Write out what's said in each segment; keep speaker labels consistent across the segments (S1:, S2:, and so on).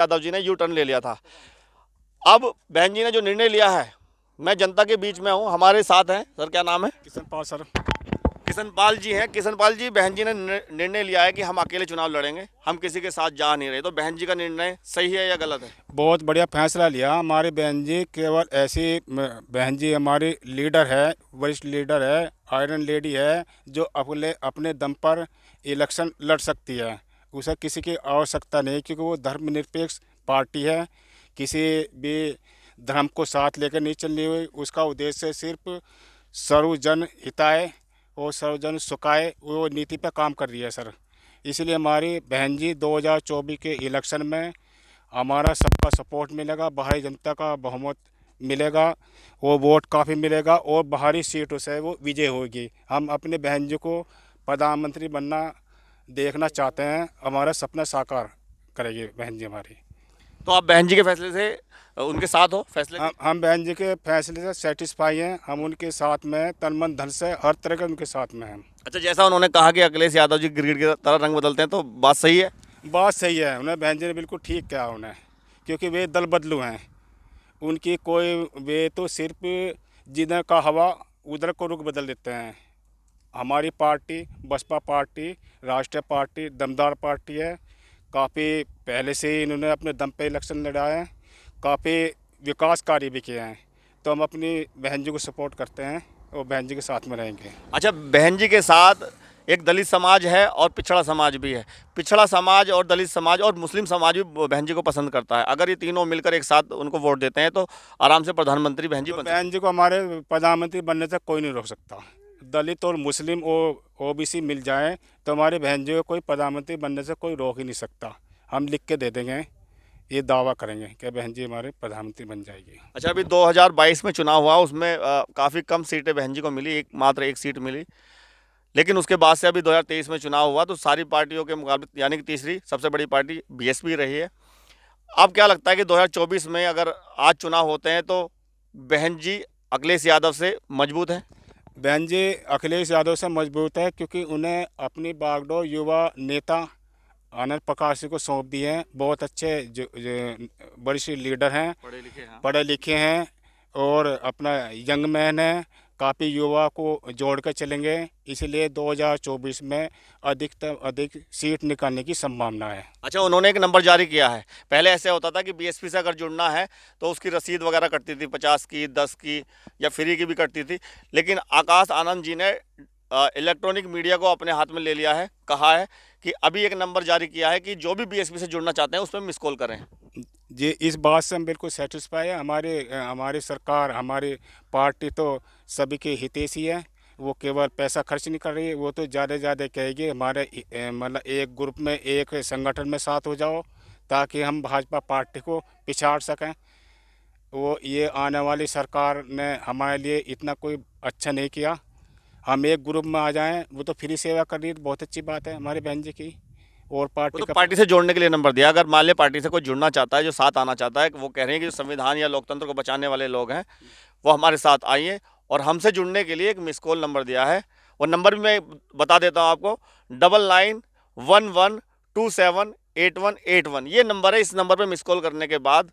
S1: यादव जी ने U turn ले लिया था। अब बहन जी ने जो निर्णय लिया है, मैं जनता के बीच में हूँ, हमारे साथ हैं सर, क्या नाम है?
S2: किशन पाल सर।
S1: किशनपाल जी हैं। किशनपाल जी, बहन जी ने निर्णय लिया है कि हम अकेले चुनाव लड़ेंगे, हम किसी के साथ जा नहीं रहे, तो बहन जी का निर्णय सही है या गलत है?
S2: बहुत बढ़िया फैसला लिया हमारी बहन जी। केवल ऐसी बहन जी हमारी लीडर है, वरिष्ठ लीडर है, आयरन लेडी है, जो अपने अपने दम पर इलेक्शन लड़ सकती है। उसे किसी की आवश्यकता नहीं, क्योंकि वो धर्मनिरपेक्ष पार्टी है। किसी भी धर्म को साथ लेकर नहीं चलनी हुई। उसका उद्देश्य सिर्फ सर्वजन हिताय और सर्वजन सुखाय वो नीति पर काम कर रही है सर। इसलिए हमारी बहन जी 2024 के इलेक्शन में हमारा सबका सपोर्ट मिलेगा, बाहरी जनता का बहुमत मिलेगा, वो वोट काफ़ी मिलेगा और बाहरी सीटों से वो विजय होगी। हम अपने बहन जी को प्रधानमंत्री बनना देखना चाहते हैं, हमारा सपना साकार करेगी बहन जी हमारी।
S1: तो आप बहन जी के फैसले से उनके साथ हो, फैसले के?
S2: हम बहन जी के फैसले से सेटिस्फाई हैं। हम उनके साथ में तन मन धन से हर तरह के उनके साथ में हैं।
S1: अच्छा, जैसा उन्होंने कहा कि अखिलेश यादव जी गिरगिट की तरह रंग बदलते हैं, तो बात सही है?
S2: बात सही है, उन्हें बहन जी ने बिल्कुल ठीक किया उन्हें, क्योंकि वे दल बदलू हैं। उनकी कोई वे तो सिर्फ जिधर का हवा उधर को रुख बदल देते हैं। हमारी पार्टी बसपा पार्टी राष्ट्रीय पार्टी दमदार पार्टी है। काफ़ी पहले से ही इन्होंने अपने दम पे इलेक्शन लड़ा है, काफ़ी विकास कार्य भी किए हैं। तो हम अपनी बहन जी को सपोर्ट करते हैं और बहन जी के साथ में रहेंगे।
S1: अच्छा, बहन जी के साथ एक दलित समाज है और पिछड़ा समाज भी है। पिछड़ा समाज और दलित समाज और मुस्लिम समाज भी बहन जी को पसंद करता है। अगर ये तीनों मिलकर एक साथ उनको वोट देते हैं तो आराम से प्रधानमंत्री बहन जी
S2: तो
S1: बन सकती
S2: बहन जी को हमारे प्रधानमंत्री बनने से कोई नहीं रोक सकता। दलित और मुस्लिम और ओबीसी मिल जाएं तो हमारी बहन जी को कोई प्रधानमंत्री बनने से कोई रोक ही नहीं सकता। हम लिख के दे देंगे, ये दावा करेंगे कि बहन जी हमारे प्रधानमंत्री बन जाएगी।
S1: है। अच्छा, अभी 2022 में चुनाव हुआ, उसमें काफ़ी कम सीटें बहन जी को मिली, मात्र एक सीट मिली। लेकिन उसके बाद से अभी 2023 में चुनाव हुआ तो सारी पार्टियों के मुकाबले यानी कि तीसरी सबसे बड़ी पार्टी बीएसपी रही है। अब क्या लगता है कि 2024 में अगर आज चुनाव होते हैं तो बहन जी अखिलेश यादव से मजबूत हैं?
S2: बहन जी अखिलेश यादव से मजबूत है, क्योंकि उन्हें अपनी बागडोर युवा नेता आनंद प्रकाश जी को सौंप दी है। बहुत अच्छे जो वरिष्ठ लीडर हैं,
S1: पढ़े लिखे हैं।
S2: पढ़े लिखे हैं और अपना यंग मैन है, काफ़ी युवा को जोड़ कर चलेंगे। इसलिए 2024 में अधिकतम अधिक सीट निकालने की संभावना है।
S1: अच्छा, उन्होंने एक नंबर जारी किया है। पहले ऐसे होता था कि बीएसपी से अगर जुड़ना है तो उसकी रसीद वगैरह कटती थी, 50 की, 10 की या फ्री की भी कटती थी। लेकिन आकाश आनंद जी ने इलेक्ट्रॉनिक मीडिया को अपने हाथ में ले लिया है, कहा है कि अभी एक नंबर जारी किया है कि जो भी बीएसपी से जुड़ना चाहते हैं उस पर मिस कॉल करें।
S2: जी, इस बात से हम बिल्कुल सेटिस्फाई है। हमारी सरकार, हमारी पार्टी तो सभी की हितैषी है। वो केवल पैसा खर्च नहीं कर रही है, वो तो ज़्यादा से ज़्यादा कहेगी हमारे मतलब एक ग्रुप में एक संगठन में साथ हो जाओ, ताकि हम भाजपा पार्टी को पिछाड़ सकें। वो ये आने वाली सरकार ने हमारे लिए इतना कोई अच्छा नहीं किया। हम एक ग्रुप में आ जाएं, वो तो फ्री सेवा कर रही है, बहुत अच्छी बात है हमारी बहन जी की। और
S1: वो
S2: पार्टी
S1: तो
S2: का
S1: पार्टी से जोड़ने के लिए नंबर दिया। अगर मान लिया पार्टी से कोई जुड़ना चाहता है, जो साथ आना चाहता है, वो कह रहे हैं कि जो संविधान या लोकतंत्र को बचाने वाले लोग हैं वो हमारे साथ आइए, और हमसे जुड़ने के लिए एक मिस कॉल नंबर दिया है। वो नंबर भी मैं बता देता हूँ आपको, 9911278181। ये नंबर है। इस नंबर पर मिस कॉल करने के बाद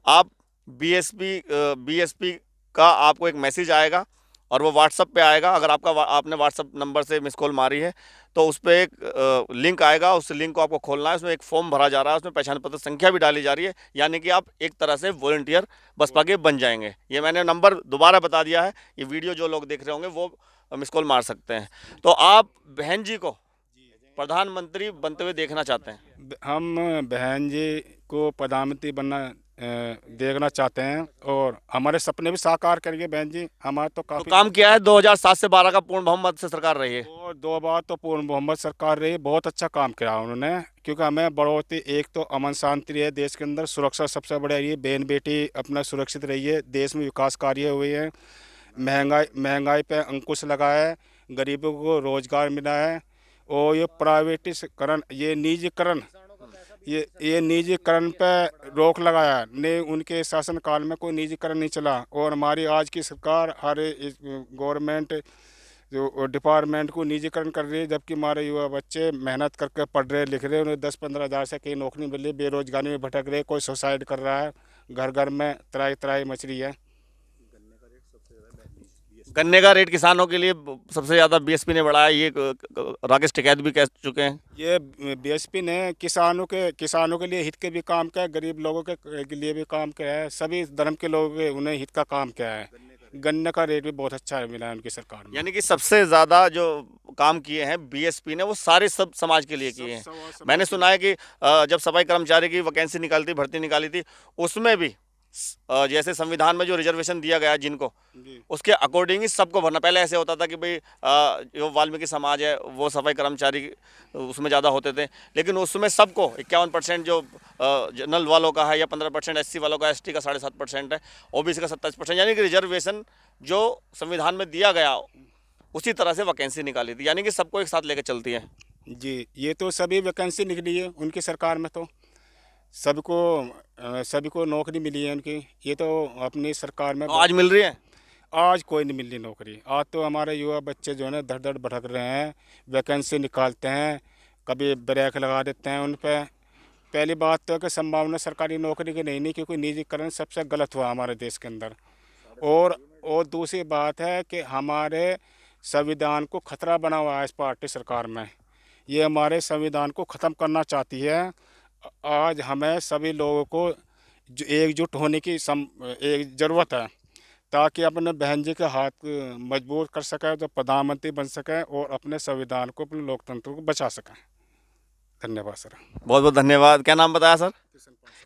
S1: आप बीएसपी का आपको एक मैसेज आएगा और वो व्हाट्सअप पे आएगा। अगर आपने व्हाट्सअप नंबर से मिस कॉल मारी है तो उस पर एक लिंक आएगा, उस लिंक को आपको खोलना है। उसमें एक फॉर्म भरा जा रहा है, उसमें पहचान पत्र संख्या भी डाली जा रही है, यानी कि आप एक तरह से वॉलंटियर बसपा के बन जाएंगे। ये मैंने नंबर दोबारा बता दिया है, ये वीडियो जो लोग देख रहे होंगे वो मिस कॉल मार सकते हैं। तो आप बहन जी को प्रधानमंत्री बनते हुए देखना चाहते हैं?
S2: हम बहन जी को प्रधानमंत्री बनना देखना चाहते हैं और हमारे सपने भी साकार करेंगे बहन जी। हमारा तो
S1: तो
S2: काफ़ी
S1: काम किया है, 2007 से 12 का पूर्ण बहुमत से सरकार रही है।
S2: और 2 बार तो पूर्ण बहुमत सरकार रही, बहुत अच्छा काम किया उन्होंने। क्योंकि हमें बढ़ोतरी, एक तो अमन शांति है देश के अंदर, सुरक्षा सबसे बड़ी रही है, बहन बेटी अपना सुरक्षित रही है, देश में विकास कार्य हुए हैं, महंगाई पे अंकुश लगाया है, गरीबों को रोजगार मिला है। और ये प्राइवेटिकरण, ये निजीकरण पे रोक लगाया ने, उनके शासनकाल में कोई निजीकरण नहीं चला। और हमारी आज की सरकार हर गवर्नमेंट जो डिपार्टमेंट को निजीकरण कर रही है, जबकि हमारे युवा बच्चे मेहनत करके पढ़ रहे लिख रहे, उन्हें 10-15 हज़ार से कहीं नौकरी मिल रही, बेरोजगारी में भटक रहे, कोई सुसाइड कर रहा है, घर घर में त्राही त्राही मच रही है।
S1: गन्ने का रेट किसानों के लिए सबसे ज़्यादा बीएसपी ने बढ़ाया, ये राकेश टिकैत भी कह चुके हैं।
S2: ये बीएसपी ने किसानों के लिए हित के भी काम किया है, गरीब लोगों के लिए भी काम किया है, सभी धर्म के लोगों के उन्हें हित का काम किया है। गन्ने का रेट भी बहुत अच्छा है मिला है उनकी सरकार में।
S1: यानी कि सबसे ज़्यादा जो काम किए हैं बीएसपी ने वो सारे सब समाज के लिए किए हैं। मैंने सुना है कि जब सफाई कर्मचारी की वैकेंसी निकाली थी, भर्ती निकाली थी, उसमें भी जैसे संविधान में जो रिजर्वेशन दिया गया है जिनको, उसके अकॉर्डिंग ही सबको भरना। पहले ऐसे होता था कि भाई जो वाल्मीकि समाज है वो सफाई कर्मचारी उसमें ज़्यादा होते थे, लेकिन उसमें सबको 51% जो जनरल वालों का है, या 15% एससी वालों का, एसटी का 7.5% है, ओबीसी का 27%, यानी कि रिजर्वेशन जो संविधान में दिया गया उसी तरह से वैकेंसी निकाली थी, यानी कि सबको एक साथ लेकर चलती है।
S2: जी, ये तो सभी वैकेंसी निकली है उनकी सरकार में, तो सभी को नौकरी मिली है उनकी। ये तो अपनी सरकार में
S1: तो आज मिल रही है।
S2: आज कोई नहीं मिल रही नौकरी। आज तो हमारे युवा बच्चे जो है ना धड़ धड़ भटक रहे हैं, वैकेंसी निकालते हैं, कभी ब्रेक लगा देते हैं उन पे। पहली बात तो है कि संभावना सरकारी नौकरी की नहीं, क्योंकि निजीकरण सबसे गलत हुआ हमारे देश के अंदर। और दूसरी बात है कि हमारे संविधान को खतरा बना हुआ है इस पार्टी सरकार में। ये हमारे संविधान को ख़त्म करना चाहती है। आज हमें सभी लोगों को एकजुट होने की एक ज़रूरत है, ताकि अपने बहन जी के हाथ मजबूत कर सकें, तो प्रधानमंत्री बन सकें और अपने संविधान को, अपने लोकतंत्र को बचा सकें। धन्यवाद सर।
S1: बहुत बहुत धन्यवाद। क्या नाम बताया सर?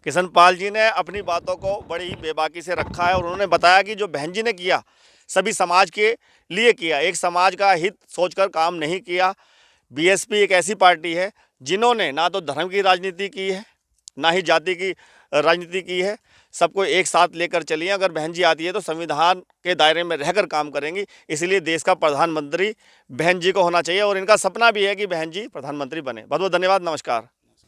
S1: किशन पाल जी ने अपनी बातों को बड़ी बेबाकी से रखा है और उन्होंने बताया कि जो बहन जी ने किया सभी समाज के लिए किया, एक समाज का हित सोचकर काम नहीं किया। बीएसपी एक ऐसी पार्टी है जिन्होंने ना तो धर्म की राजनीति की है, ना ही जाति की राजनीति की है, सबको एक साथ लेकर चलिए। अगर बहन जी आती है तो संविधान के दायरे में रहकर काम करेंगी, इसलिए देश का प्रधानमंत्री बहन जी को होना चाहिए और इनका सपना भी है कि बहन जी प्रधानमंत्री बने। बहुत बहुत धन्यवाद, नमस्कार।